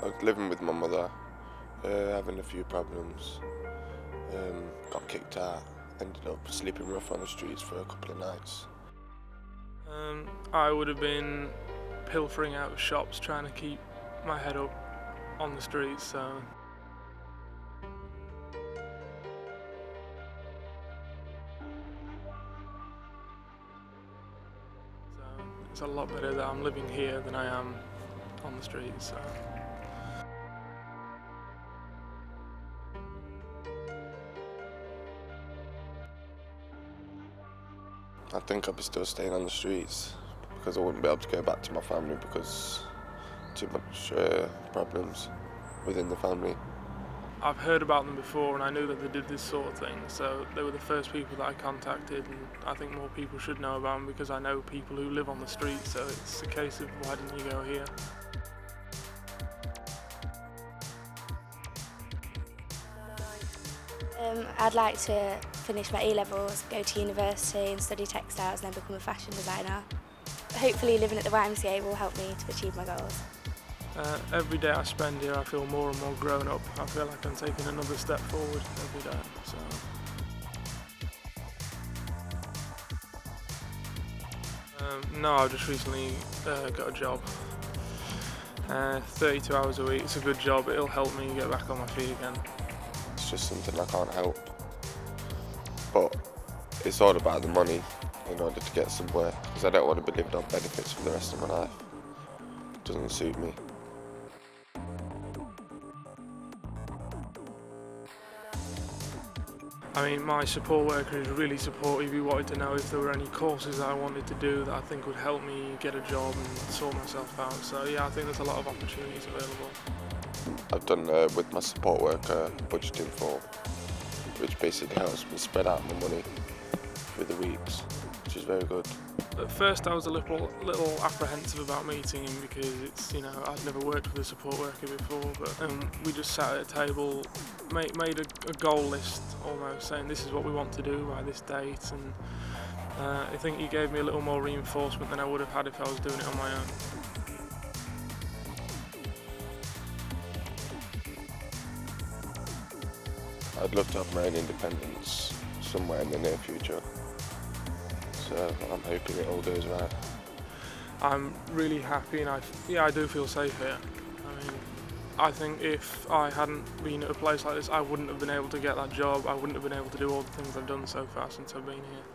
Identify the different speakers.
Speaker 1: I was living with my mother, having a few problems, got kicked out, ended up sleeping rough on the streets for a couple of nights.
Speaker 2: I would have been pilfering out of shops trying to keep my head up on the streets, so it's a lot better that I'm living here than I am on the streets. So.
Speaker 1: I think I'll be still staying on the streets because I wouldn't be able to go back to my family because too much problems within the family.
Speaker 2: I've heard about them before and I knew that they did this sort of thing, so they were the first people that I contacted, and I think more people should know about them because I know people who live on the street, so it's a case of why didn't you go here?
Speaker 3: I'd like to finish my A-levels, go to university and study textiles and then become a fashion designer. Hopefully living at the YMCA will help me to achieve my goals.
Speaker 2: Every day I spend here I feel more and more grown up. I feel like I'm taking another step forward every day. So. No, I've just recently got a job. 32 hours a week, it's a good job, it'll help me get back on my feet again.
Speaker 1: It's just something I can't help. But it's all about the money in order to get somewhere, because I don't want to be living on benefits for the rest of my life. It doesn't suit me.
Speaker 2: I mean, my support worker is really supportive. He wanted to know if there were any courses that I wanted to do that I think would help me get a job and sort myself out. So yeah, I think there's a lot of opportunities available.
Speaker 1: I've done with my support worker budgeting form, which basically helps me spread out my money through the weeks, which is very good.
Speaker 2: At first I was a little apprehensive about meeting him because it's, you know, I'd never worked with a support worker before, but we just sat at a table, made a goal list almost, saying this is what we want to do by this date, and I think he gave me a little more reinforcement than I would have had if I was doing it on my own.
Speaker 1: I'd love to have my own independence somewhere in the near future, so I'm hoping it all goes right.
Speaker 2: I'm really happy, and I do feel safe here. I mean, I think if I hadn't been at a place like this, I wouldn't have been able to get that job, I wouldn't have been able to do all the things I've done so far since I've been here.